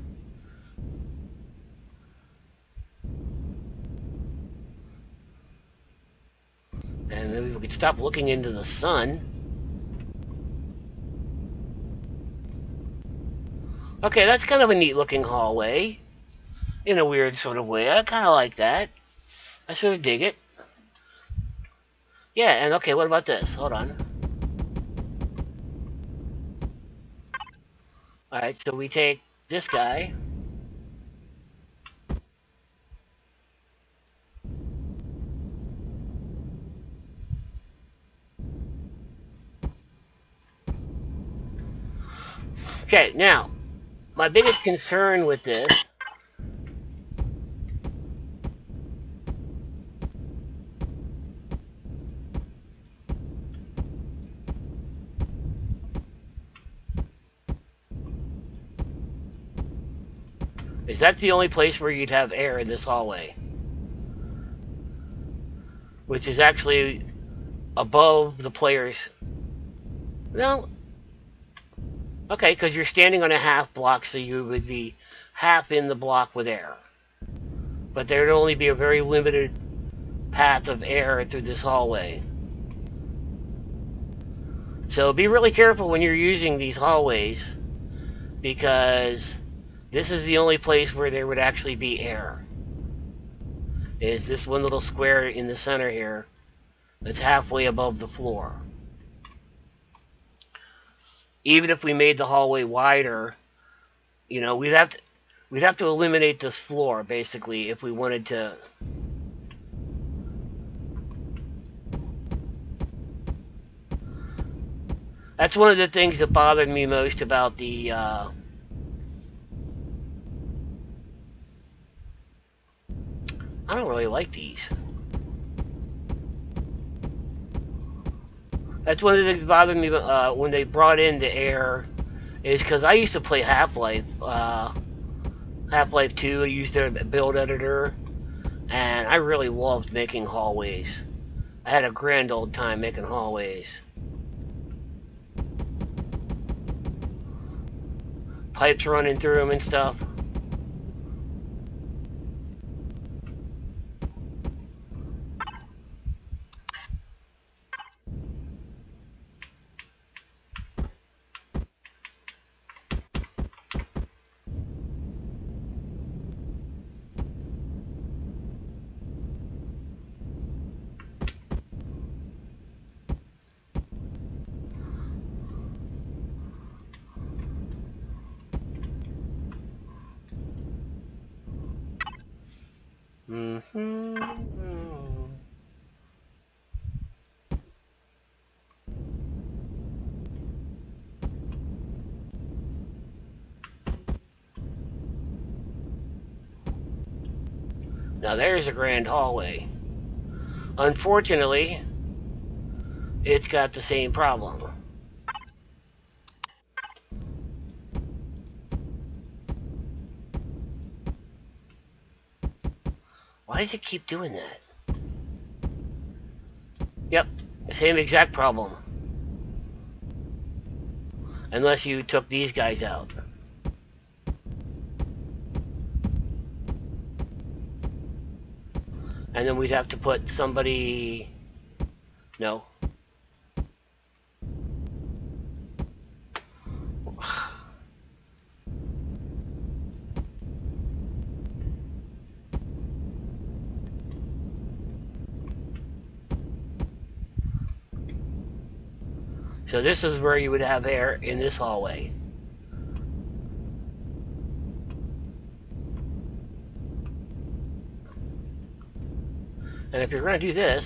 And maybe we could stop looking into the sun. Okay, that's kind of a neat looking hallway. In a weird sort of way. I kind of like that. I sort of dig it. Yeah, and okay, what about this? Hold on. Alright, so we take this guy. Okay, now, my biggest concern with this is that's the only place where you'd have air in this hallway. Which is actually above the player's... No. Okay, because you're standing on a half block, so you would be half in the block with air. But there would only be a very limited path of air through this hallway. So be really careful when you're using these hallways, because this is the only place where there would actually be air. Is this one little square in the center here that's halfway above the floor. Even if we made the hallway wider, you know, we'd have to eliminate this floor basically if we wanted to. That's one of the things that bothered me most about the I don't really like these. That's one of the things that bothered me when they brought in the air, is because I used to play Half-Life, Half-Life 2. I used their build editor, and I really loved making hallways. I had a grand old time making hallways. Pipes running through them and stuff. Now there's a grand hallway. Unfortunately, it's got the same problem. Why does it keep doing that? Yep, same exact problem. Unless you took these guys out. And then we'd have to put somebody... No. So this is where you would have air in this hallway. And if you're going to do this,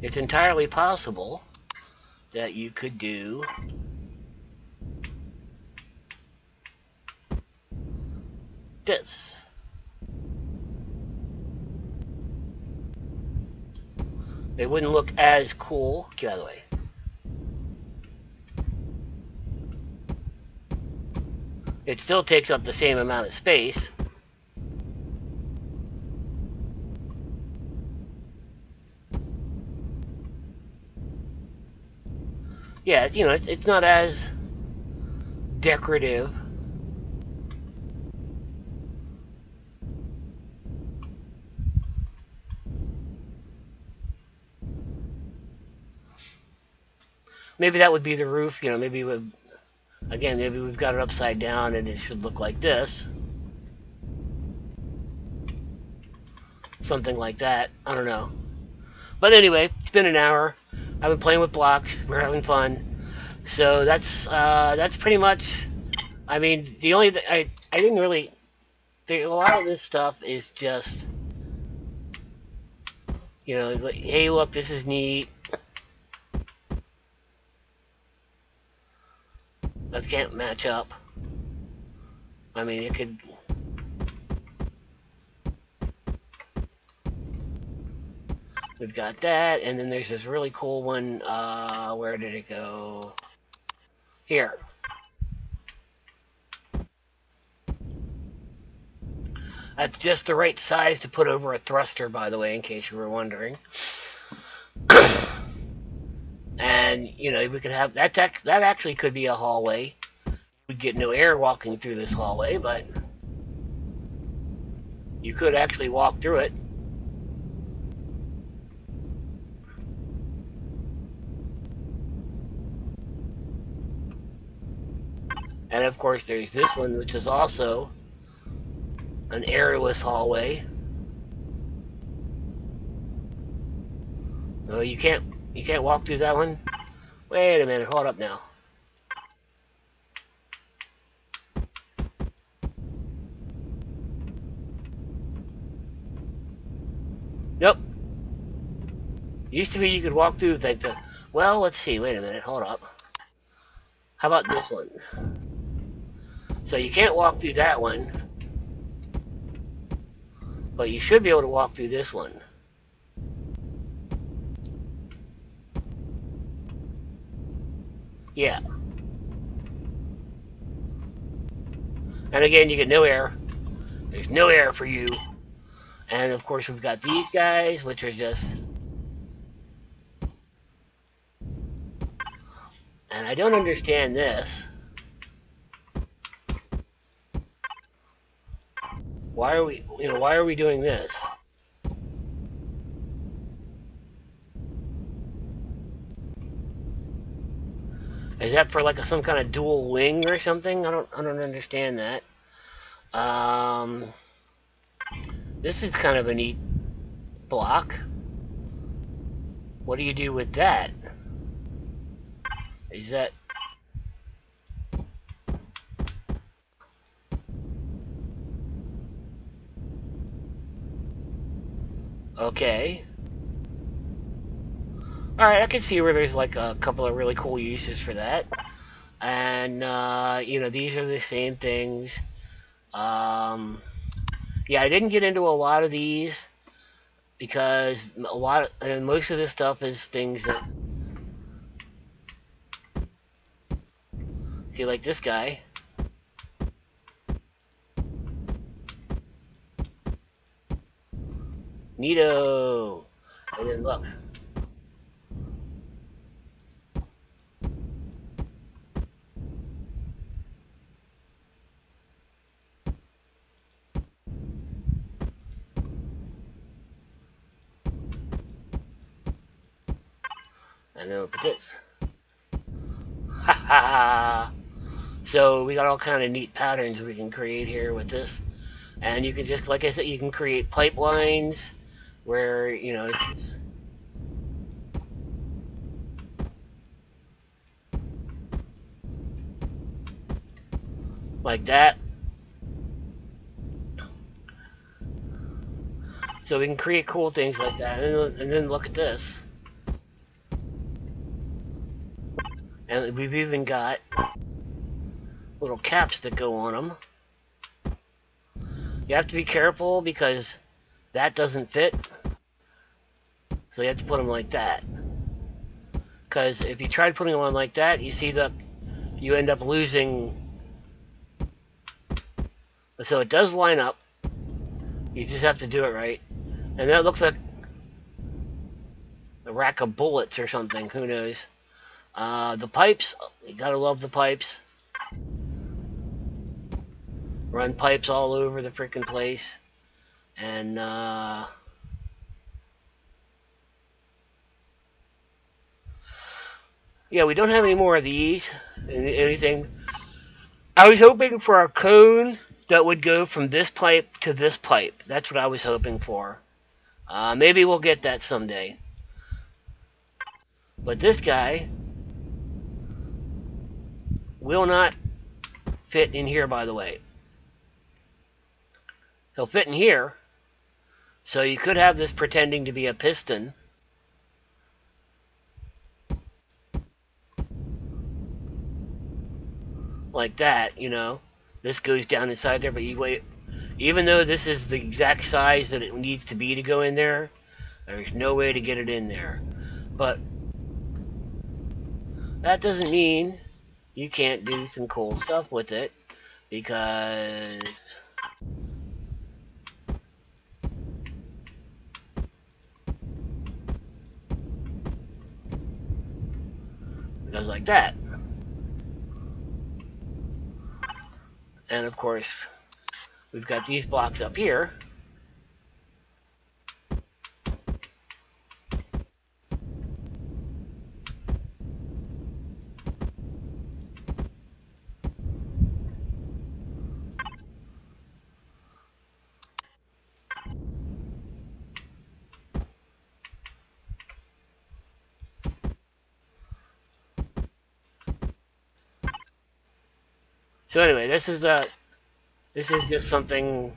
it's entirely possible that you could do this. They wouldn't look as cool. Get out of the way. It still takes up the same amount of space. Yeah, you know, it's not as decorative. Maybe that would be the roof, you know, maybe again, maybe we've got it upside down and it should look like this. Something like that. I don't know. But anyway, it's been an hour. I've been playing with blocks. We're having fun. So that's pretty much. I mean, the only thing I didn't really. A lot of this stuff is just, you know, like, hey, look, this is neat. That can't match up. I mean, it could. We've got that, and then there's this really cool one. Where did it go? Here. That's just the right size to put over a thruster, by the way, in case you were wondering. And, you know, we could have that actually could be a hallway. We'd get no air walking through this hallway, but you could actually walk through it. And of course there's this one, which is also an airless hallway. Oh, you can't walk through that one? Wait a minute, hold up now. Nope. Used to be you could walk through like the. Well, let's see. Wait a minute. Hold up. How about this one? So you can't walk through that one, but you should be able to walk through this one. Yeah. And again, you get no air. There's no air for you. And of course, we've got these guys, which are just. And I don't understand this. Why are we doing this? Is that for like some kind of dual wing or something? I don't understand that. This is kind of a neat block. What do you do with that? Is that... Okay. Alright, I can see where there's like a couple of really cool uses for that. And, you know, these are the same things. Yeah, I didn't get into a lot of these because most of this stuff is things that... See, like this guy. Neato! And then look. And then look at this. Ha ha! So we got all kind of neat patterns we can create here with this. And you can just, like I said, you can create pipelines where, you know, it's like that. So we can create cool things like that. And then look at this. And we've even got little caps that go on them. You have to be careful because that doesn't fit. So you have to put them like that. Because if you try putting them on like that, you see that you end up losing. So it does line up. You just have to do it right. And that looks like a rack of bullets or something. Who knows? The pipes. You gotta love the pipes. Run pipes all over the freaking place. And, yeah, we don't have any more of these. Anything. I was hoping for a cone that would go from this pipe to this pipe. That's what I was hoping for. Maybe we'll get that someday. But this guy will not fit in here, by the way. He'll fit in here. So you could have this pretending to be a piston. Like that, you know. This goes down inside there, but you wait. Even though this is the exact size that it needs to be to go in there, there's no way to get it in there. But that doesn't mean you can't do some cool stuff with it, because it goes like that. And of course, we've got these blocks up here. So anyway, this is just something.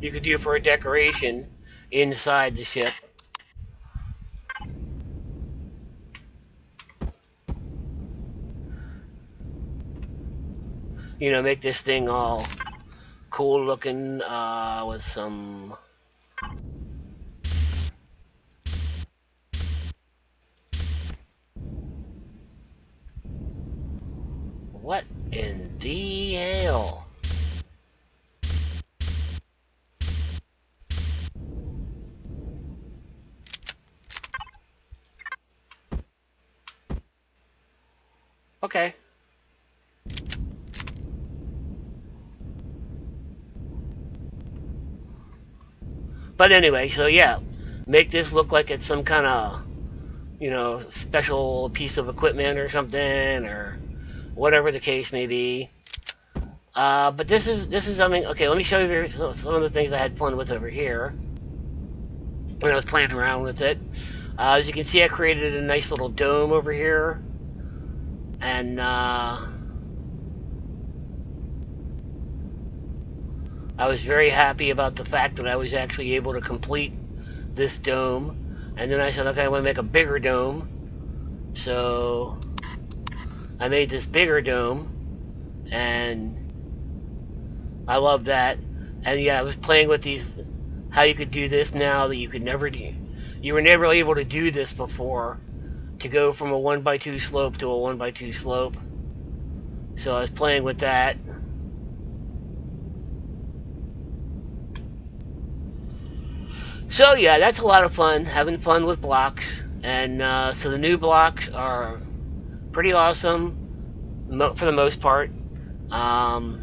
You could do for a decoration inside the ship. You know, make this thing all cool looking with some what in the hell? Okay. But anyway, so yeah, make this look like it's some kind of, you know, special piece of equipment or something, or whatever the case may be. But this is something. Okay, let me show you some of the things I had fun with over here when I was playing around with it. As you can see, I created a nice little dome over here, and I was very happy about the fact that I was actually able to complete this dome. And then I said, okay, I want to make a bigger dome. So I made this bigger dome, and I love that. And yeah, I was playing with these, how you could do this now that you could never do. You were never able to do this before, to go from a 1x2 slope to a 1x2 slope. So I was playing with that. So yeah, that's a lot of fun, having fun with blocks. And so the new blocks are pretty awesome for the most part. I'm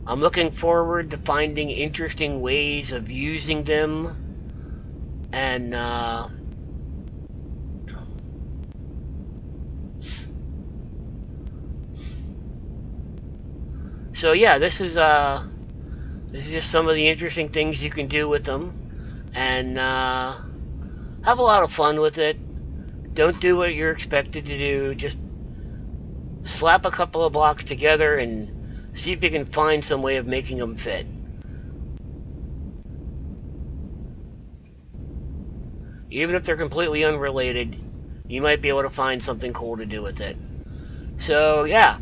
looking forward to finding interesting ways of using them. And so yeah, this is just some of the interesting things you can do with them. And have a lot of fun with it. Don't do what you're expected to do. Just slap a couple of blocks together and See if you can find some way of making them fit. Even if they're completely unrelated, you might be able to find something cool to do with it. So, yeah.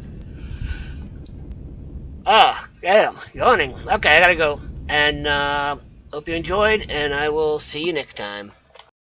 Damn, yawning. Okay, I gotta go. And, hope you enjoyed, and I will see you next time.